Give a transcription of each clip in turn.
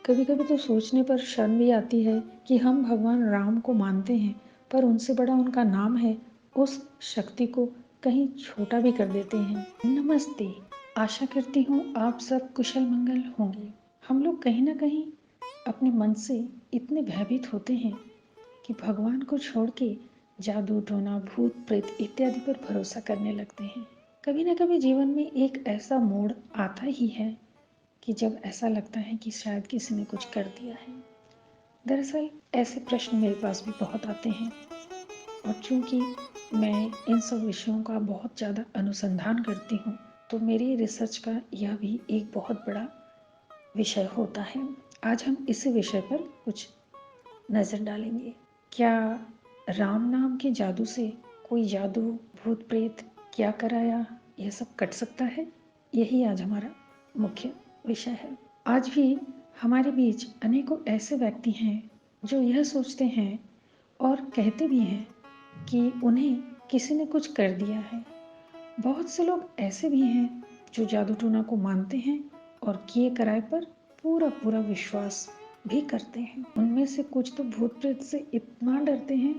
कभी कभी तो सोचने पर शर्म भी आती है कि हम भगवान राम को मानते हैं, पर उनसे बड़ा उनका नाम है, उस शक्ति को कहीं छोटा भी कर देते हैं। नमस्ते। आशा करती हूँ आप सब कुशल मंगल होंगे। हम लोग कहीं ना कहीं अपने मन से इतने भयभीत होते हैं कि भगवान को छोड़ के जादू टोना भूत प्रेत इत्यादि पर भरोसा करने लगते हैं। कभी ना कभी जीवन में एक ऐसा मोड़ आता ही है कि जब ऐसा लगता है कि शायद किसी ने कुछ कर दिया है। दरअसल ऐसे प्रश्न मेरे पास भी बहुत आते हैं, और चूंकि मैं इन सब विषयों का बहुत ज़्यादा अनुसंधान करती हूँ, तो मेरी रिसर्च का यह भी एक बहुत बड़ा विषय होता है। आज हम इसी विषय पर कुछ नज़र डालेंगे। क्या राम नाम के जादू से कोई जादू भूत प्रेत क्या कराया यह सब कट सकता है? यही आज हमारा मुख्य विषय है। आज भी हमारे बीच अनेकों ऐसे व्यक्ति हैं जो यह सोचते हैं और कहते भी हैं कि उन्हें किसी ने कुछ कर दिया है। बहुत से लोग ऐसे भी हैं जो जादू टोना को मानते हैं और किए कराए पर पूरा पूरा विश्वास भी करते हैं। उनमें से कुछ तो भूत प्रेत से इतना डरते हैं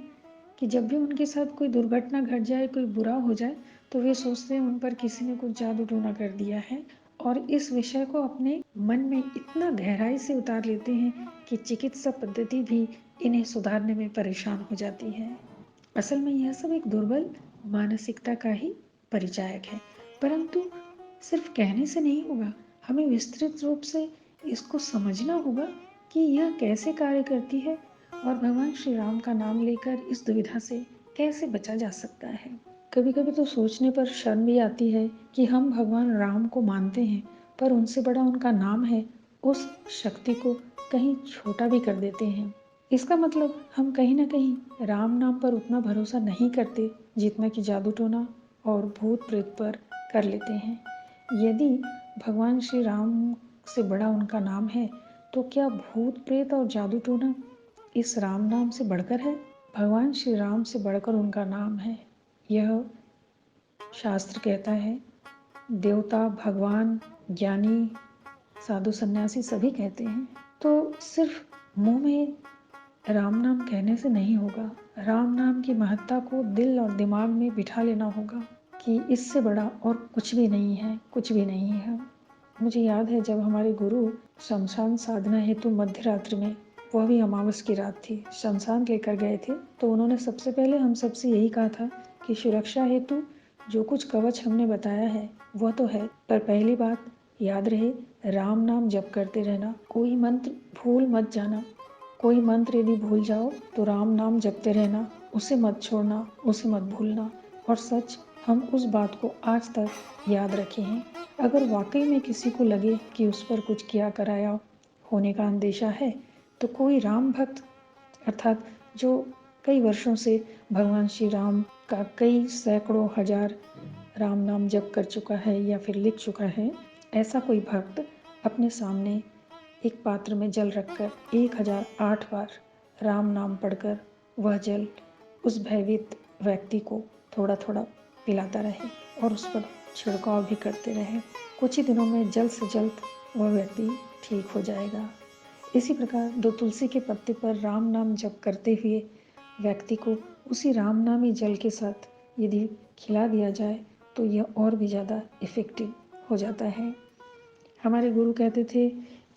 कि जब भी उनके साथ कोई दुर्घटना घट जाए, कोई बुरा हो जाए, तो वे सोचते हैं उन पर किसी ने कुछ जादू टोना कर दिया है, और इस विषय को अपने मन में इतना गहराई से उतार लेते हैं कि चिकित्सा पद्धति भी इन्हें सुधारने में परेशान हो जाती है। असल में यह सब एक दुर्बल मानसिकता का ही परिचायक है। परंतु सिर्फ कहने से नहीं होगा, हमें विस्तृत रूप से इसको समझना होगा कि यह कैसे कार्य करती है और भगवान श्री राम का नाम लेकर इस दुविधा से कैसे बचा जा सकता है। कभी कभी तो सोचने पर शर्म भी आती है कि हम भगवान राम को मानते हैं, पर उनसे बड़ा उनका नाम है, उस शक्ति को कहीं छोटा भी कर देते हैं। इसका मतलब हम कहीं ना कहीं राम नाम पर उतना भरोसा नहीं करते जितना कि जादू टोना और भूत प्रेत पर कर लेते हैं। यदि भगवान श्री राम से बड़ा उनका नाम है, तो क्या भूत प्रेत और जादू टोना इस राम नाम से बढ़कर है? भगवान श्री राम से बढ़कर उनका नाम है, यह शास्त्र कहता है। देवता, भगवान, ज्ञानी, साधु सन्यासी सभी कहते हैं। तो सिर्फ मुंह में राम नाम कहने से नहीं होगा, राम नाम की महत्ता को दिल और दिमाग में बिठा लेना होगा कि इससे बड़ा और कुछ भी नहीं है, कुछ भी नहीं है। मुझे याद है जब हमारे गुरु शमशान साधना हेतु मध्य रात्रि में, वह भी अमावस की रात थी, शमशान लेकर गए थे, तो उन्होंने सबसे पहले हम सबसे यही कहा था कि सुरक्षा हेतु जो कुछ कवच हमने बताया है वह तो है, पर पहली बात याद रहे, राम नाम जप करते रहना, कोई मंत्र भूल मत जाना। कोई मंत्र यदि भूल जाओ तो राम नाम जपते रहना, उसे मत छोड़ना, उसे मत भूलना। और सच, हम उस बात को आज तक याद रखे हैं। अगर वाकई में किसी को लगे कि उस पर कुछ किया कराया होने का अंदेशा है, तो कोई राम भक्त, अर्थात जो कई वर्षों से भगवान श्री राम का कई सैकड़ों हजार राम नाम जप कर चुका है या फिर लिख चुका है, ऐसा कोई भक्त अपने सामने एक पात्र में जल रखकर 1008 बार राम नाम पढ़कर वह जल उस भयभीत व्यक्ति को थोड़ा थोड़ा पिलाता रहे और उस पर छिड़काव भी करते रहे। कुछ ही दिनों में जल्द से जल्द वह व्यक्ति ठीक हो जाएगा। इसी प्रकार 2 तुलसी के पत्ते पर राम नाम जप करते हुए व्यक्ति को उसी राम नामी जल के साथ यदि खिला दिया जाए तो यह और भी ज़्यादा इफ़ेक्टिव हो जाता है। हमारे गुरु कहते थे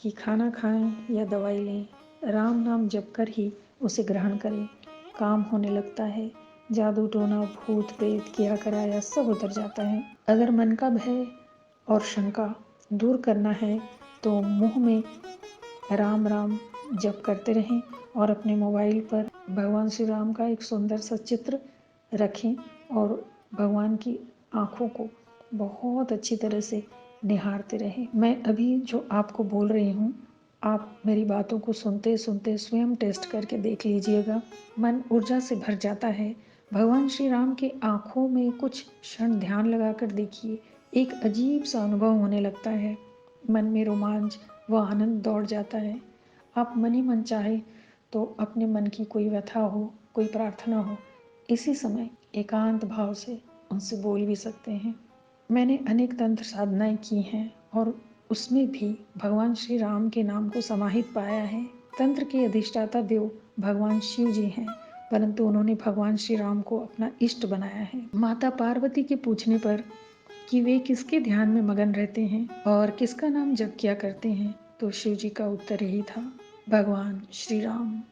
कि खाना खाएं या दवाई लें, राम नाम जप कर ही उसे ग्रहण करें, काम होने लगता है। जादू टोना भूत प्रेत किया कराया सब उतर जाता है। अगर मन का भय और शंका दूर करना है तो मुंह में राम राम जप करते रहें और अपने मोबाइल पर भगवान श्री राम का एक सुंदर सा चित्र रखें और भगवान की आँखों को बहुत अच्छी तरह से निहारते रहें। मैं अभी जो आपको बोल रही हूँ, आप मेरी बातों को सुनते सुनते स्वयं टेस्ट करके देख लीजिएगा। मन ऊर्जा से भर जाता है। भगवान श्री राम की आँखों में कुछ क्षण ध्यान लगाकर देखिए, एक अजीब सा अनुभव होने लगता है। मन में रोमांच व आनंद दौड़ जाता है। आप मन ही मन चाहे तो अपने मन की कोई व्यथा हो, कोई प्रार्थना हो, इसी समय एकांत भाव से उनसे बोल भी सकते हैं। मैंने अनेक तंत्र साधनाएं की हैं और उसमें भी भगवान श्री राम के नाम को समाहित पाया है। तंत्र के अधिष्ठाता देव भगवान शिव जी हैं, परंतु उन्होंने भगवान श्री राम को अपना इष्ट बनाया है। माता पार्वती के पूछने पर कि वे किसके ध्यान में मगन रहते हैं और किसका नाम जप किया करते हैं, तो शिव जी का उत्तर यही था, भगवान श्री राम।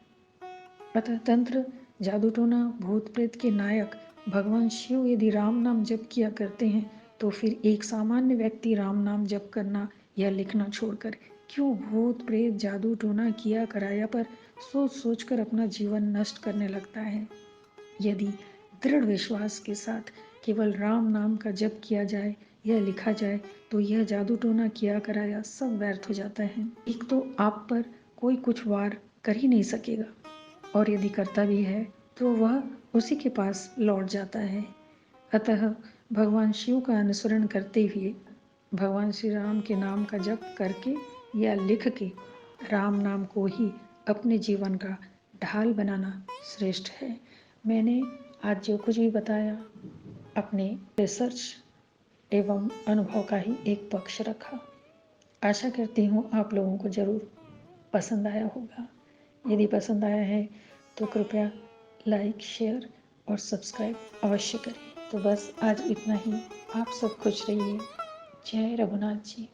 अतः तंत्र, जादू टोना, भूत प्रेत के नायक भगवान शिव यदि राम नाम जप किया करते हैं, तो फिर एक सामान्य व्यक्ति राम नाम जप करना या लिखना छोड़कर क्यों भूत प्रेत, जादू टोना किया कराया पर सोच सोच कर अपना जीवन नष्ट करने लगता है। यदि दृढ़ विश्वास के साथ केवल राम नाम का जप किया जाए या लिखा जाए, तो यह जादू टोना किया कराया सब व्यर्थ हो जाता है। एक तो आप पर कोई कुछ वार कर ही नहीं सकेगा, और यदि करता भी है तो वह उसी के पास लौट जाता है। अतः भगवान शिव का अनुसरण करते हुए भगवान श्री राम के नाम का जप करके या लिख के राम नाम को ही अपने जीवन का ढाल बनाना श्रेष्ठ है। मैंने आज जो कुछ भी बताया अपने रिसर्च एवं अनुभव का ही एक पक्ष रखा। आशा करती हूँ आप लोगों को ज़रूर पसंद आया होगा। यदि पसंद आया है तो कृपया लाइक, शेयर और सब्सक्राइब अवश्य करें। तो बस आज इतना ही। आप सब खुश रहिए। जय रघुनाथ जी।